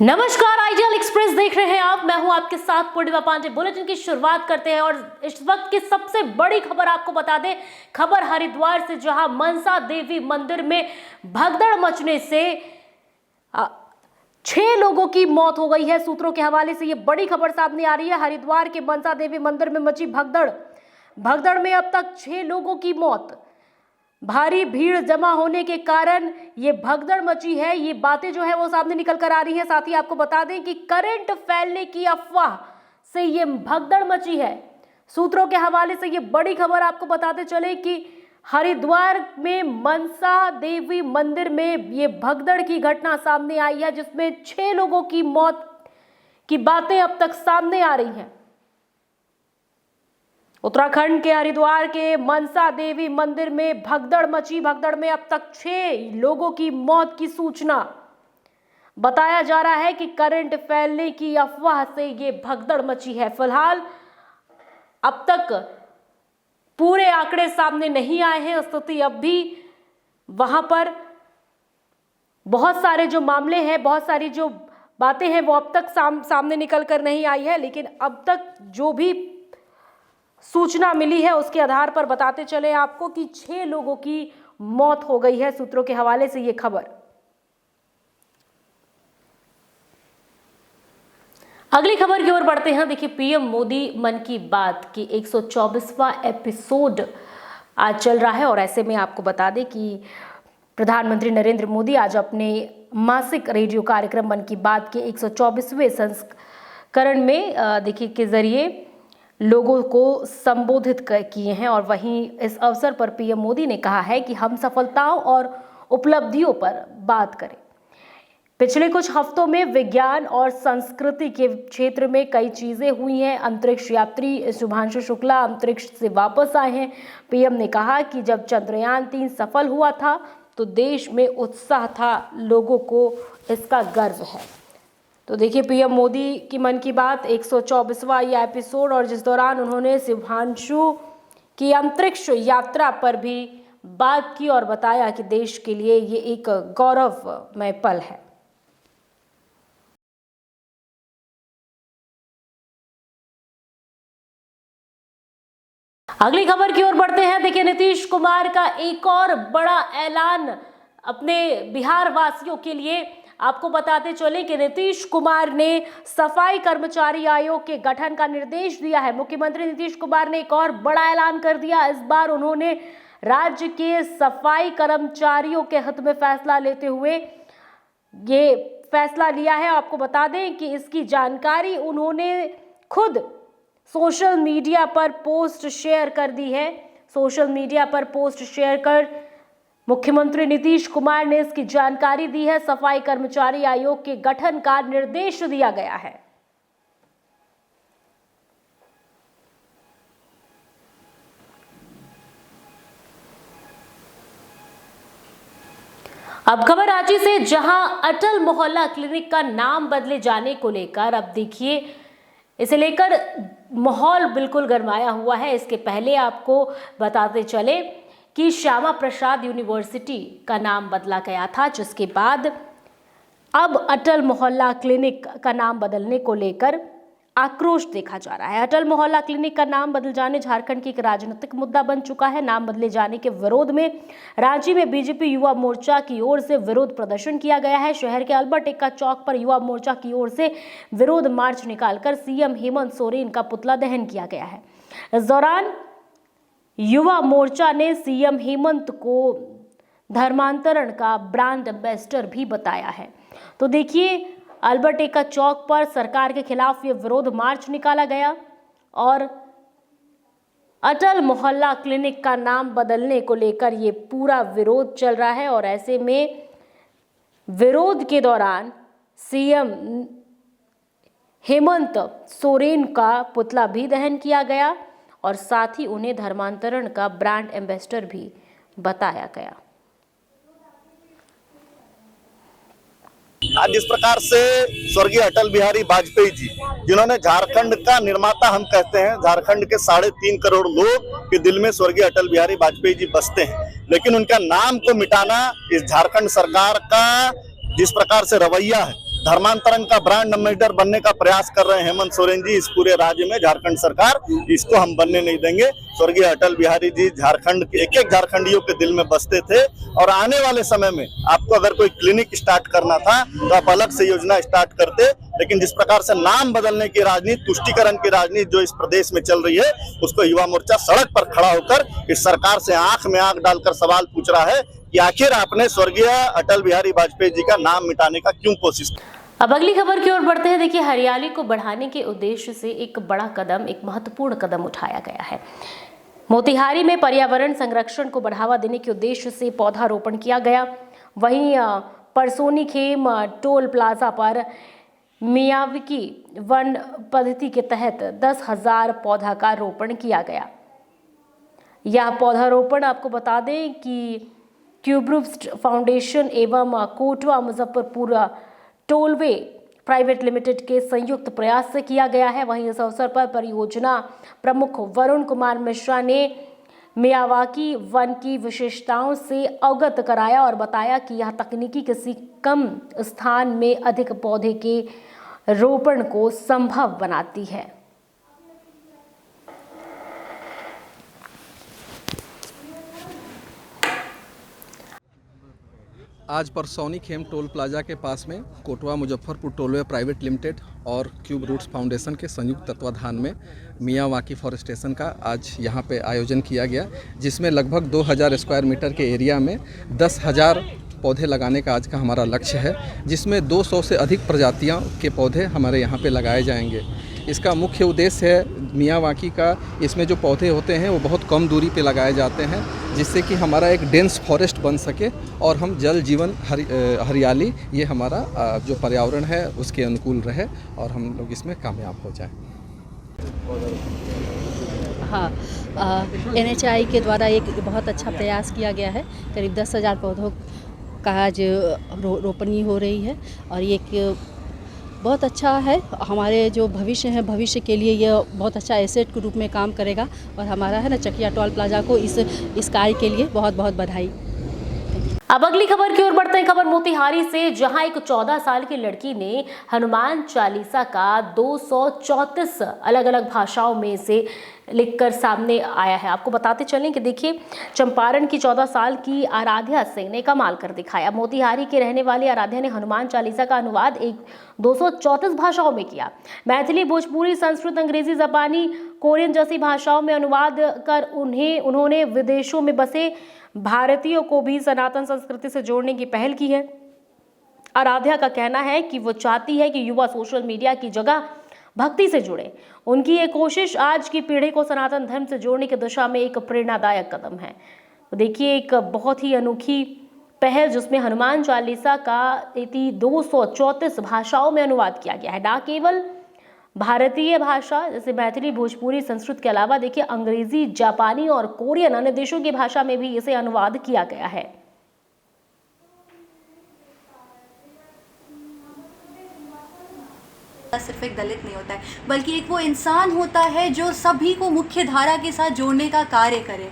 नमस्कार, ideal express देख रहे हैं आप। मैं हूं आपके साथ पूर्णिमा पांडे। बुलेटिन की शुरुआत करते हैं और इस वक्त की सबसे बड़ी खबर आपको बता दें। खबर हरिद्वार से, जहां मनसा देवी मंदिर में भगदड़ मचने से 6 लोगों की मौत हो गई है। सूत्रों के हवाले से ये बड़ी खबर सामने आ रही है। हरिद्वार के मनसा देवी मंदिर में मची भगदड़ में अब तक 6 लोगों की मौत। भारी भीड़ जमा होने के कारण ये भगदड़ मची है। ये बातें जो है वो सामने निकल कर आ रही है। साथ ही आपको बता दें कि करंट फैलने की अफवाह से ये भगदड़ मची है। सूत्रों के हवाले से ये बड़ी खबर आपको बताते चले कि हरिद्वार में मनसा देवी मंदिर में ये भगदड़ की घटना सामने आई है, जिसमें 6 लोगों की मौत की बातें अब तक सामने आ रही हैं। उत्तराखंड के हरिद्वार के मनसा देवी मंदिर में भगदड़ मची। भगदड़ में अब तक 6 लोगों की मौत की सूचना। बताया जा रहा है कि करंट फैलने की अफवाह से ये भगदड़ मची है। फिलहाल अब तक पूरे आंकड़े सामने नहीं आए हैं। स्थिति अब भी वहां पर बहुत सारे जो मामले हैं, बहुत सारी जो बातें हैं वो अब तक सामने निकल कर नहीं आई है, लेकिन अब तक जो भी सूचना मिली है उसके आधार पर बताते चले आपको कि 6 लोगों की मौत हो गई है। सूत्रों के हवाले से ये खबर। अगली खबर की ओर बढ़ते हैं। देखिए, पीएम मोदी मन की बात की 124वां एपिसोड आज चल रहा है और ऐसे में आपको बता दें कि प्रधानमंत्री नरेंद्र मोदी आज अपने मासिक रेडियो कार्यक्रम मन की बात के 124वें संस्करण में देखिए के जरिए लोगों को संबोधित किए हैं। और वहीं इस अवसर पर पीएम मोदी ने कहा है कि हम सफलताओं और उपलब्धियों पर बात करें। पिछले कुछ हफ्तों में विज्ञान और संस्कृति के क्षेत्र में कई चीजें हुई हैं। अंतरिक्ष यात्री शुभांशु शुक्ला अंतरिक्ष से वापस आए हैं। पीएम ने कहा कि जब चंद्रयान 3 सफल हुआ था तो देश में उत्साह था, लोगों को इसका गर्व है। तो देखिए, पीएम मोदी की मन की बात 124वां ये एपिसोड, और जिस दौरान उन्होंने शुभांशु की अंतरिक्ष यात्रा पर भी बात की और बताया कि देश के लिए ये एक गौरवमय पल है। अगली खबर की ओर बढ़ते हैं। देखिए, नीतीश कुमार का एक और बड़ा ऐलान अपने बिहार वासियों के लिए। आपको बताते चले कि नीतीश कुमार ने सफाई कर्मचारी आयोग के गठन का निर्देश दिया है। मुख्यमंत्री नीतीश कुमार ने एक और बड़ा ऐलान कर दिया। इस बार उन्होंने राज्य के सफाई कर्मचारियों के हित में फैसला लेते हुए ये फैसला लिया है। आपको बता दें कि इसकी जानकारी उन्होंने खुद सोशल मीडिया पर पोस्ट शेयर कर दी है। सोशल मीडिया पर पोस्ट शेयर कर मुख्यमंत्री नीतीश कुमार ने इसकी जानकारी दी है। सफाई कर्मचारी आयोग के गठन का निर्देश दिया गया है। अब खबर रांची से, जहां अटल मोहल्ला क्लिनिक का नाम बदले जाने को लेकर अब देखिए इसे लेकर माहौल बिल्कुल गरमाया हुआ है। इसके पहले आपको बताते चले कि श्यामा प्रसाद यूनिवर्सिटी का नाम बदला गया था, जिसके बाद अब अटल मोहल्ला क्लिनिक का नाम बदलने को लेकर आक्रोश देखा जा रहा है। अटल मोहल्ला क्लिनिक का नाम बदल जाने झारखंड की एक राजनीतिक मुद्दा बन चुका है। नाम बदले जाने के विरोध में रांची में बीजेपी युवा मोर्चा की ओर से विरोध प्रदर्शन किया गया है। शहर के अल्बर्ट एक्का चौक पर युवा मोर्चा की ओर से विरोध मार्च निकालकर सीएम हेमंत सोरेन का पुतला दहन किया गया है। इस दौरान युवा मोर्चा ने सीएम हेमंत को धर्मांतरण का ब्रांड एम्बेसडर भी बताया है। तो देखिए, अल्बर्ट एक्का चौक पर सरकार के खिलाफ ये विरोध मार्च निकाला गया और अटल मोहल्ला क्लिनिक का नाम बदलने को लेकर ये पूरा विरोध चल रहा है। और ऐसे में विरोध के दौरान सीएम हेमंत सोरेन का पुतला भी दहन किया गया और साथ ही उन्हें धर्मांतरण का ब्रांड एम्बेसडर भी बताया गया। आज जिस प्रकार से स्वर्गीय अटल बिहारी वाजपेयी जी, जिन्होंने झारखंड का निर्माता हम कहते हैं, झारखंड के 3.5 करोड़ लोग के दिल में स्वर्गीय अटल बिहारी वाजपेयी जी बसते हैं, लेकिन उनका नाम को मिटाना इस झारखंड सरकार का जिस प्रकार से रवैया है, धर्मांतरण का ब्रांड एम्बेसडर बनने का प्रयास कर रहे हैं हेमंत सोरेन जी इस पूरे राज्य में, झारखंड सरकार, इसको हम बनने नहीं देंगे। स्वर्गीय अटल बिहारी जी झारखंड के एक एक झारखंडियों के दिल में बसते थे और आने वाले समय में आपको अगर कोई क्लिनिक स्टार्ट करना था तो आप अलग से योजना स्टार्ट करते, लेकिन जिस प्रकार से नाम बदलने की राजनीति, तुष्टीकरण की राजनीति जो इस प्रदेश में चल रही है, उसको युवा मोर्चा सड़क पर खड़ा होकर इस सरकार से आंख में आंख डालकर सवाल पूछ रहा है कि आखिर आपने स्वर्गीय अटल बिहारी वाजपेयी जी का नाम मिटाने का क्यों कोशिश की। अब अगली खबर की ओर बढ़ते हैं। देखिए, हरियाली को बढ़ाने के उद्देश्य से एक बड़ा कदम, एक महत्वपूर्ण कदम उठाया गया है। मोतिहारी में पर्यावरण संरक्षण को बढ़ावा देने के उद्देश्य से पौधारोपण किया गया। वहीं परसोनी खेम टोल प्लाजा पर मियावाकी वन पद्धति के तहत 10,000 पौधा का रोपण किया गया। यह पौधारोपण आपको बता दें कि क्यूब्रूस्ट फाउंडेशन एवं Kotwa Muzaffarpur tollway private limited के संयुक्त प्रयास से किया गया है। वहीं इस अवसर पर परियोजना प्रमुख वरुण कुमार मिश्रा ने मियावाकी वन की विशेषताओं से अवगत कराया और बताया कि यह तकनीकी किसी कम स्थान में अधिक पौधे के रोपण को संभव बनाती है। आज परसौनी खेम टोल प्लाजा के पास में Kotwa Muzaffarpur tollway private limited और क्यूब रूट्स फाउंडेशन के संयुक्त तत्वाधान में मियावाकी फॉरेस्टेशन का आज यहाँ पे आयोजन किया गया, जिसमें लगभग 2000 स्क्वायर मीटर के एरिया में 10,000 पौधे लगाने का आज का हमारा लक्ष्य है, जिसमें 200 से अधिक प्रजातियों के पौधे हमारे यहाँ पे लगाए जाएंगे। इसका मुख्य उद्देश्य है मियावाकी का, इसमें जो पौधे होते हैं वो बहुत कम दूरी पे लगाए जाते हैं, जिससे कि हमारा एक डेंस फॉरेस्ट बन सके और हम जल जीवन हरियाली ये हमारा जो पर्यावरण है उसके अनुकूल रहे और हम लोग इसमें कामयाब हो जाएं। हाँ, NHI के द्वारा एक बहुत अच्छा प्रयास किया गया है। करीब 10,000 पौधों का आज रोपणी हो रही है और ये एक बहुत अच्छा है। हमारे जो भविष्य है, भविष्य के लिए यह बहुत अच्छा एसेट के रूप में काम करेगा और हमारा है ना चकिया टोल प्लाजा को इस कार्य के लिए बहुत बहुत बधाई। अब अगली खबर की ओर बढ़ते हैं। खबर मोतिहारी से, जहां एक 14 साल की लड़की ने हनुमान चालीसा का 234 अलग अलग भाषाओं में से लिखकर सामने आया है। आपको बताते चलें कि देखिए, चंपारण की 14 साल की आराध्या सिंह ने कमाल कर दिखाया। मोतिहारी के रहने वाली आराध्या ने हनुमान चालीसा का अनुवाद 234 भाषाओं में किया। मैथिली, भोजपुरी, संस्कृत, अंग्रेजी, जापानी, कोरियन जैसी भाषाओं में अनुवाद कर उन्होंने विदेशों में बसे भारतीयों को भी सनातन संस्कृति से जोड़ने की पहल की है। आराध्या का कहना है कि वो चाहती है कि युवा सोशल मीडिया की जगह भक्ति से जुड़े। उनकी ये कोशिश आज की पीढ़ी को सनातन धर्म से जोड़ने की दिशा में एक प्रेरणादायक कदम है। तो देखिए, एक बहुत ही अनोखी पहल जिसमें हनुमान चालीसा का 234 भाषाओं में अनुवाद किया गया है। ना केवल भारतीय भाषा जैसे मैथिली, भोजपुरी, संस्कृत के अलावा देखिए अंग्रेजी, जापानी और कोरियन अन्य देशों की भाषा में भी इसे अनुवाद किया गया है। सिर्फ एक दलित नहीं होता है, बल्कि एक वो इंसान होता है जो सभी को मुख्य धारा के साथ जोड़ने का कार्य करे।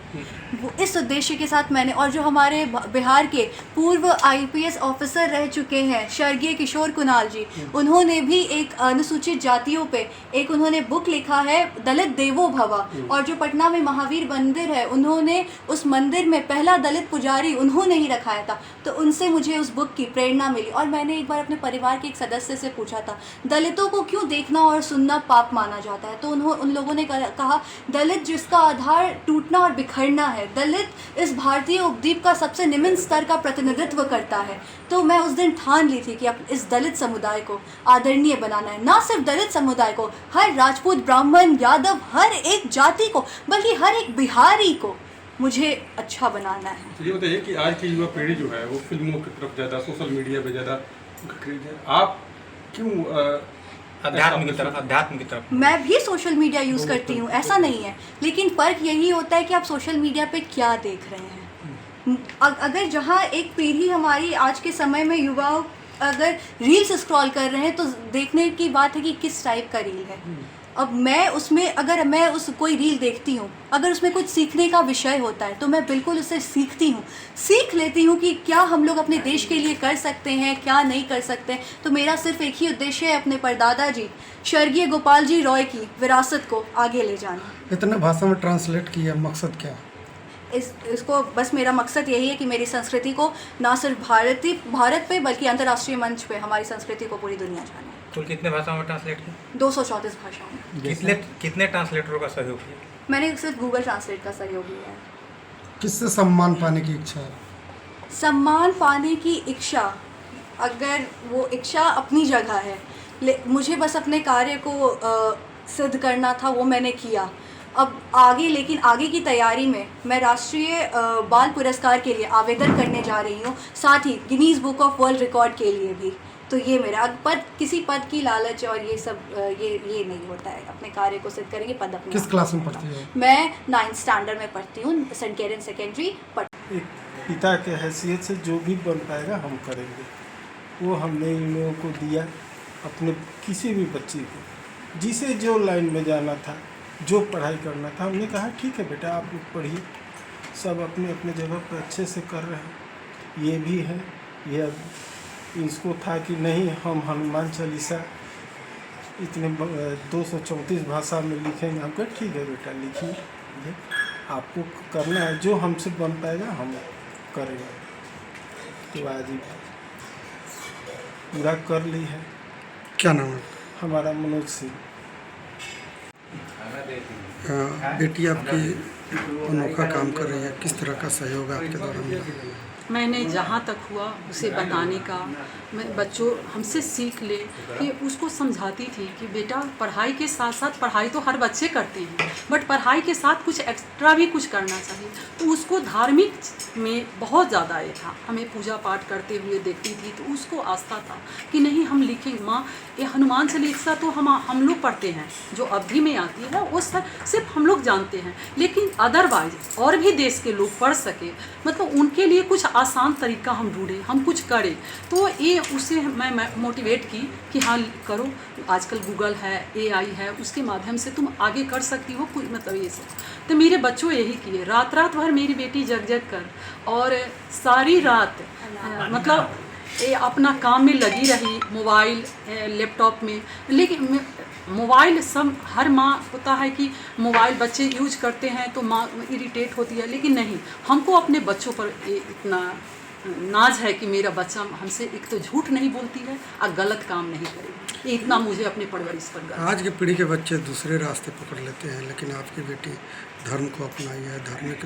वो इस उद्देश्य के साथ मैंने, और जो हमारे बिहार के पूर्व IPS ऑफिसर रह चुके हैं स्वर्गीय किशोर कुणाल जी, उन्होंने भी एक अनुसूचित जातियों पे एक उन्होंने बुक लिखा है, दलित देवो भवा। और जो पटना में महावीर मंदिर है, उन्होंने उस मंदिर में पहला दलित पुजारी उन्होंने ही रखाया था। तो उनसे मुझे उस बुक की प्रेरणा मिली और मैंने एक बार अपने परिवार के एक सदस्य से पूछा था, दलितों को क्यों देखना और सुनना पाप माना जाता है? तो उन लोगों ने कहा, दलित जिसका आधार टूटना और बिखरना है, दलित इस भारतीय उपद्वीप का सबसे निम्न स्तर का प्रतिनिधित्व करता है। तो मैं उस दिन ठान ली थी कि अब इस दलित समुदाय को आदरणीय बनाना है। ना सिर्फ दलित समुदाय को, हर राजपूत, ब्राह्मण, यादव, हर एक जाति को, बल्कि हर एक बिहारी को मुझे अच्छा बनाना है। तो ये बताइए कि आज की युवा पीढ़ी जो है वो फिल्मों की तरफ ज़्यादा, सोशल मीडिया पे ज़्यादा क्रेज है, आप क्यों अध्यात्म की तरफ? मैं भी सोशल मीडिया यूज़ करती हूँ, ऐसा नहीं है, लेकिन फ़र्क यही होता है कि आप सोशल मीडिया पे क्या देख रहे हैं। अगर जहाँ एक पीढ़ी हमारी आज के समय में युवा अगर रील्स स्क्रॉल कर रहे हैं तो देखने की बात है कि किस टाइप का रील है। अब मैं उसमें अगर मैं उस कोई रील देखती हूँ, अगर उसमें कुछ सीखने का विषय होता है तो मैं बिल्कुल उससे सीखती हूँ, सीख लेती हूँ कि क्या हम लोग अपने देश के लिए कर सकते हैं, क्या नहीं कर सकते। तो मेरा सिर्फ एक ही उद्देश्य है, अपने परदादा जी स्वर्गीय गोपाल जी रॉय की विरासत को आगे ले जाना। इतने भाषा में ट्रांसलेट किया, मकसद क्या? इसको बस मेरा मकसद यही है कि मेरी संस्कृति को ना सिर्फ भारत पे बल्कि अंतर्राष्ट्रीय मंच पे हमारी संस्कृति को पूरी दुनिया जाने। तो कितने भाषाओं में ट्रांसलेट किया? 234 भाषाओं में। कितने ट्रांसलेटरों का सहयोग किया? मैंने सिर्फ गूगल ट्रांसलेट का सहयोग लिया है। किससे सम्मान पाने की इच्छा है? सम्मान पाने की इच्छा, अगर वो इच्छा अपनी जगह है, मुझे बस अपने कार्य को सिद्ध करना था, वो मैंने किया। अब आगे, लेकिन आगे की तैयारी में मैं राष्ट्रीय बाल पुरस्कार के लिए आवेदन करने जा रही हूँ, साथ ही Guinness book of world record के लिए भी। तो ये मेरा पद, किसी पद की लालच और ये सब ये नहीं होता है। अपने कार्य को सिद्ध करेंगे, पद अपने। किस क्लास में पढ़ती हो? मैं 9th स्टैंडर्ड में पढ़ती हूँ, सेंट कैरन सेकेंडरी। एक पिता के हैसियत से जो भी बन पाएगा हम करेंगे। वो हमने इन लोगों को दिया, अपने किसी भी बच्चे को जिसे जो लाइन में जाना था, जो पढ़ाई करना था, हमने कहा ठीक है बेटा आप लोग पढ़िए। सब अपने अपने जगह पर अच्छे से कर रहे हैं। ये भी है, ये इसको था कि नहीं हम हनुमान चालीसा इतने 234 भाषा में लिखेंगे। हम कहा ठीक है बेटा लिखिए, आपको करना है, जो हमसे बन पाएगा हम करेंगे। तो आज ही पूरा कर ली है। क्या नाम है? हमारा मनोज सिंह। बेटी आपकी अनोखा काम कर रही है, किस तरह का सहयोग आपके द्वारा मिला? मैंने जहाँ तक हुआ उसे बताने का, मैं बच्चों हमसे सीख ले कि उसको समझाती थी कि बेटा पढ़ाई के साथ साथ, पढ़ाई तो हर बच्चे करते हैं, बट पढ़ाई के साथ कुछ एक्स्ट्रा भी कुछ करना चाहिए। तो उसको धार्मिक में बहुत ज़्यादा ये था, हमें पूजा पाठ करते हुए देखती थी तो उसको आस्था था कि नहीं हम लिखेंगे। माँ ये हनुमान चालीसा तो हम लोग पढ़ते हैं, जो अवधि में आती है वो सिर्फ हम लोग जानते हैं, लेकिन अदरवाइज और भी देश के लोग पढ़ सके, मतलब उनके लिए कुछ आसान तरीका हम ढूंढें, हम कुछ करें। तो ये उसे मैं मोटिवेट की कि हाँ करो, आजकल गूगल है, AI है, उसके माध्यम से तुम आगे कर सकती हो कुछ, मतलब ये सब। तो मेरे बच्चों यही किए, रात भर मेरी बेटी जग कर और सारी रात मतलब ये अपना काम में लगी रही, मोबाइल लैपटॉप में। लेकिन मोबाइल सब हर माँ पता है कि मोबाइल बच्चे यूज करते हैं तो माँ इरिटेट होती है, लेकिन नहीं, हमको अपने बच्चों पर इतना नाज है कि मेरा बच्चा हमसे एक तो झूठ नहीं बोलती है और गलत काम नहीं करेगी। इतना मुझे अपने परवरिश पर गर्व। आज की पीढ़ी के बच्चे दूसरे रास्ते पकड़ लेते हैं, लेकिन आपकी बेटी धर्म को अपनाई है, धार्मिक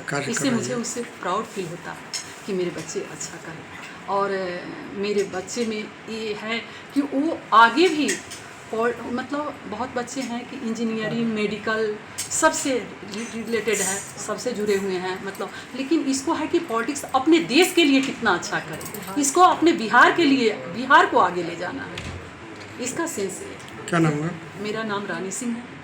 कार्य इससे मुझे उससे प्राउड फील होता है कि मेरे बच्चे अच्छा करें। और मेरे बच्चे में ये है कि वो आगे भी, और मतलब बहुत बच्चे हैं कि इंजीनियरिंग, मेडिकल सबसे रिलेटेड है, सबसे जुड़े हुए हैं, मतलब, लेकिन इसको है कि पॉलिटिक्स अपने देश के लिए कितना अच्छा करे, इसको अपने बिहार के लिए, बिहार को आगे ले जाना है, इसका सेंस है। क्या नाम है? मेरा नाम रानी सिंह है।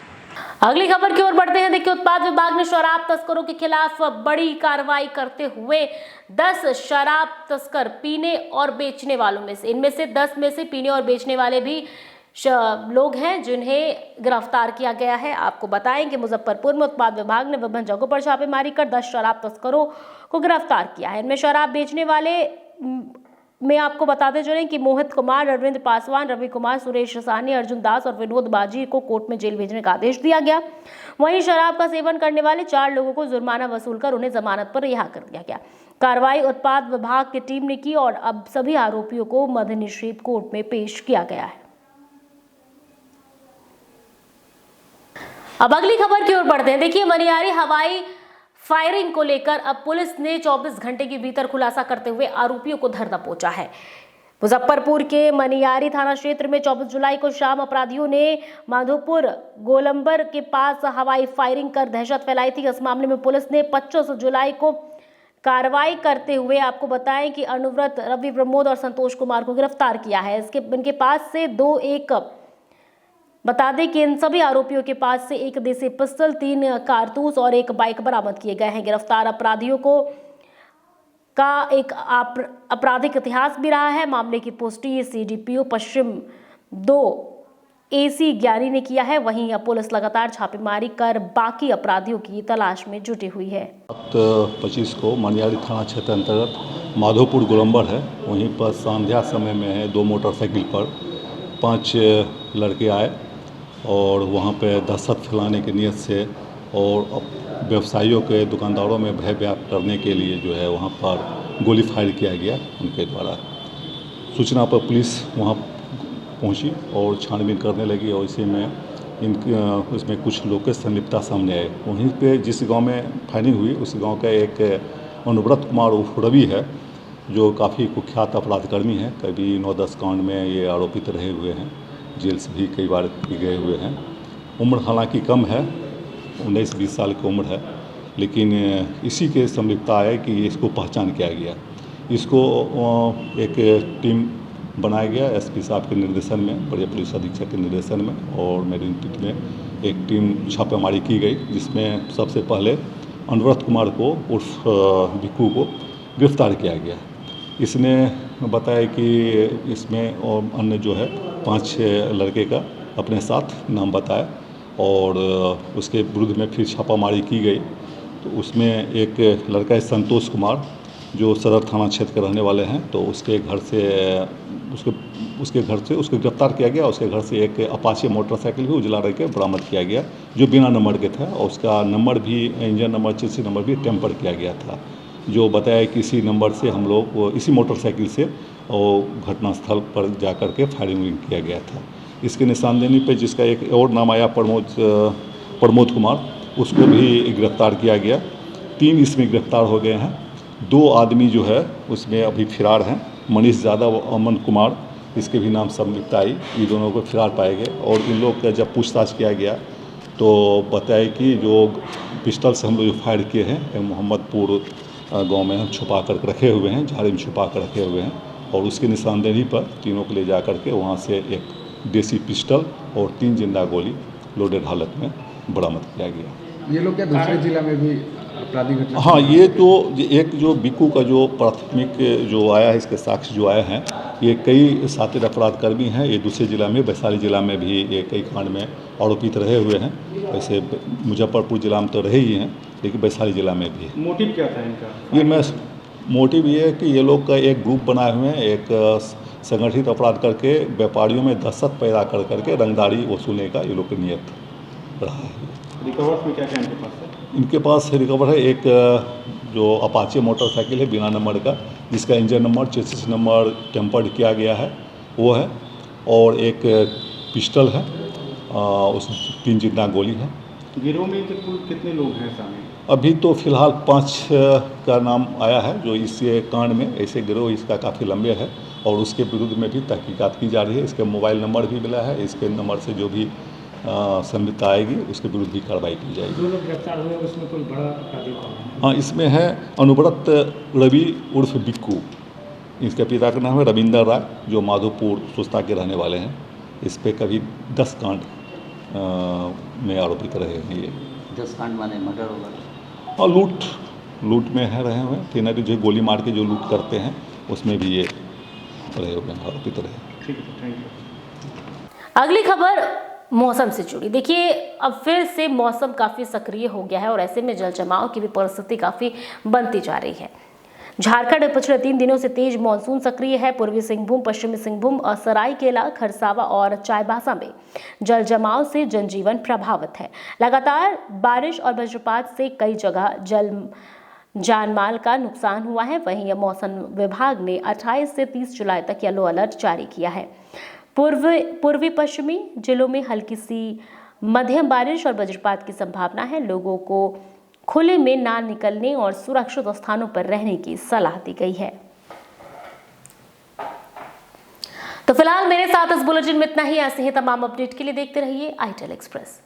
अगली खबर की ओर बढ़ते हैं। देखिए, उत्पाद विभाग ने शराब तस्करों के खिलाफ बड़ी कार्रवाई करते हुए 10 शराब तस्कर पीने और बेचने वालों में से, इनमें से 10 में से पीने और बेचने वाले भी लोग हैं जिन्हें गिरफ्तार किया गया है। आपको बताएं कि मुजफ्फरपुर में उत्पाद विभाग ने विभिन्न जगहों पर छापेमारी कर 10 शराब तस्करों को गिरफ्तार किया है। इनमें शराब बेचने वाले में आपको बताते चलें कि मोहित कुमार, अरविंद पासवान, रवि कुमार, सुरेश साहनी, अर्जुन दास और विनोद बाजी को कोर्ट में जेल भेजने का आदेश दिया गया। वहीं शराब का सेवन करने वाले 4 लोगों को जुर्माना वसूल कर उन्हें जमानत पर रिहा कर दिया गया। कार्रवाई उत्पाद विभाग की टीम ने की और अब सभी आरोपियों को मद्यनिषेध कोर्ट में पेश किया गया है। अब अगली खबर की ओर बढ़ते हैं। देखिए, मनियारी हवाई फायरिंग को लेकर अब पुलिस ने 24 घंटे के भीतर खुलासा करते हुए आरोपियों को धर दबोचा है। मुजफ्फरपुर के मनियारी थाना क्षेत्र में 24 जुलाई को शाम अपराधियों ने माधोपुर गोलंबर के पास हवाई फायरिंग कर दहशत फैलाई थी। इस मामले में पुलिस ने 25 जुलाई को कार्रवाई करते हुए आपको बताएं कि अनुव्रत, रवि प्रमोद और संतोष कुमार को गिरफ्तार किया है। इनके पास से बता दें कि इन सभी आरोपियों के पास से 1 देसी पिस्टल, 3 कारतूस और 1 बाइक बरामद किए गए हैं। गिरफ्तार अपराधियों का एक आपराधिक इतिहास भी रहा है। मामले की पुष्टि CDPO पश्चिम 2 एसी ज्ञानी ने किया है। वहीं अब पुलिस लगातार छापेमारी कर बाकी अपराधियों की तलाश में जुटी हुई है। 25 को मनियारी थाना क्षेत्र अंतर्गत माधोपुर गोलंबर है, वहीं पर संध्या समय में है 2 मोटरसाइकिल पर 5 लड़के आए और वहां पे दहशत फैलाने की नीयत से और व्यवसायियों के दुकानदारों में भय व्याप्त करने के लिए जो है वहां पर गोली फायर किया गया उनके द्वारा। सूचना पर पुलिस वहां पहुंची और छानबीन करने लगी और इसी में इसमें कुछ लोग के संलिप्तता सामने आए। वहीं पे जिस गांव में फायरिंग हुई उस गांव का एक अनुव्रत कुमार उर्फ रवि है, जो काफ़ी कुख्यात अपराधकर्मी है। कभी 9-10 कांड में ये आरोपित रहे हुए हैं, जेल से भी कई बार गए हुए हैं। उम्र हालांकि कम है, 19-20 साल की उम्र है, लेकिन इसी के संलिप्तता है कि इसको पहचान किया गया। इसको एक टीम बनाया गया एसपी साहब के निर्देशन में, बड़े पुलिस अधीक्षक के निर्देशन में, और मेरे नेतृत्व में एक टीम छापेमारी की गई, जिसमें सबसे पहले अनुव्रत कुमार को उर्फ भिक्कू को गिरफ्तार किया गया। इसने बताया कि इसमें और अन्य जो है 5 लड़के का अपने साथ नाम बताया और उसके विरुद्ध में फिर छापामारी की गई। तो उसमें एक लड़का है संतोष कुमार, जो सदर थाना क्षेत्र के रहने वाले हैं, तो उसके घर से उसको गिरफ्तार किया गया। उसके घर से एक अपाचे मोटरसाइकिल भी उजला रंग के बरामद किया गया, जो बिना नंबर के था, और उसका नंबर भी, इंजन नंबर, चेसी नंबर भी टेम्पर किया गया था। जो बताया कि इसी नंबर से हम लोग इसी मोटरसाइकिल से और घटनास्थल पर जाकर के फायरिंग किया गया था। इसके निशानदेही पर जिसका एक और नाम आया प्रमोद कुमार, उसको भी गिरफ्तार किया गया। 3 इसमें गिरफ्तार हो गए हैं। 2 आदमी जो है उसमें अभी फिरार हैं, मनीष यादव और अमन कुमार, इसके भी नाम संलिप्त आई। ये दोनों को फिरार पाए गए और इन लोग का जब पूछताछ किया गया तो बताया कि जो पिस्टल से हम लोग जो फायर किए हैं मोहम्मदपुर गांव में हम छुपा कर रखे हुए हैं, झाड़ी में छुपा कर रखे हुए हैं, और उसकी निशानदेही पर तीनों को ले जा करके वहाँ से एक देसी पिस्टल और 3 जिंदा गोली लोडेड हालत में बरामद किया गया। ये लोग क्या दूसरे जिला में भी आपराधिक घटना? हाँ, ये तो एक जो बिक्कू का जो प्राथमिक जो आया है, इसके साक्ष्य जो आए हैं, ये कई शातिर अपराधकर्मी हैं। ये दूसरे जिला में, वैशाली जिला में भी ये कई कांड में आरोपित रहे हुए हैं। वैसे मुजफ्फरपुर जिला में तो रहे ही हैं, लेकिन वैशाली जिला में भी। मोटिव क्या था इनका? ये मोटिव ये है कि ये लोग का एक ग्रुप बनाए हुए हैं, एक संगठित अपराध करके व्यापारियों में दहशत पैदा कर करके रंगदारी वसूलने का ये लोग की नियत रहा है। रिकवर्स में क्या क्या इनके पास है? इनके पास रिकवर है एक जो अपाचे मोटरसाइकिल है बिना नंबर का, जिसका engine number, chassis number tempered किया गया है, वो है, और एक पिस्टल है, उस 3 जिंदा गोली है। गिरोह में कुल कितने लोग हैं शामिल? अभी तो फिलहाल 5 का नाम आया है जो इस कांड में, ऐसे गिरोह इसका काफ़ी लंबे है और उसके विरुद्ध में भी तहकीकात की जा रही है। इसके मोबाइल नंबर भी मिला है, इसके नंबर से जो भी संलिप्तता आएगी उसके विरुद्ध भी कार्रवाई की जाएगी। जो लोग गिरफ्तार हुए उसमें कोई बड़ा अपराधी कौन है? हाँ, इसमें है अनुव्रत रवि उर्फ बिक्कू, इसके पिता का नाम है रविंदर राय, जो माधोपुर सुस्ता के रहने वाले हैं। इस पे कभी 10 कांड में आरोपित रहे हैं। ये 10 कांड माने मर्डर होगा? हाँ, लूट में है रहे हुए हैं। 3 जो गोली मार के जो लूट करते हैं उसमें भी ये रहे हुए हैं, आरोपित रहे। ठीक है, थैंक यू। अगली खबर मौसम से जुड़ी। देखिए, अब फिर से मौसम काफ़ी सक्रिय हो गया है और ऐसे में जल जमाव की भी परिस्थिति काफ़ी बनती जा रही है। झारखंड में पिछले 3 दिनों से तेज मानसून सक्रिय है। पूर्वी सिंहभूम, पश्चिमी सिंहभूम और सरायकेला, खरसावा और चाईबासा में जल जमाव से जनजीवन प्रभावित है। लगातार बारिश और वज्रपात से कई जगह जानमाल का नुकसान हुआ है। वहीं मौसम विभाग ने 28 से 30 जुलाई तक येलो अलर्ट जारी किया है। पूर्वी पश्चिमी जिलों में हल्की सी मध्यम बारिश और वज्रपात की संभावना है। लोगों को खुले में ना निकलने और सुरक्षित स्थानों पर रहने की सलाह दी गई है। तो फिलहाल मेरे साथ इस बुलेटिन में इतना ही। ऐसे ही तमाम अपडेट के लिए देखते रहिए ITEL एक्सप्रेस।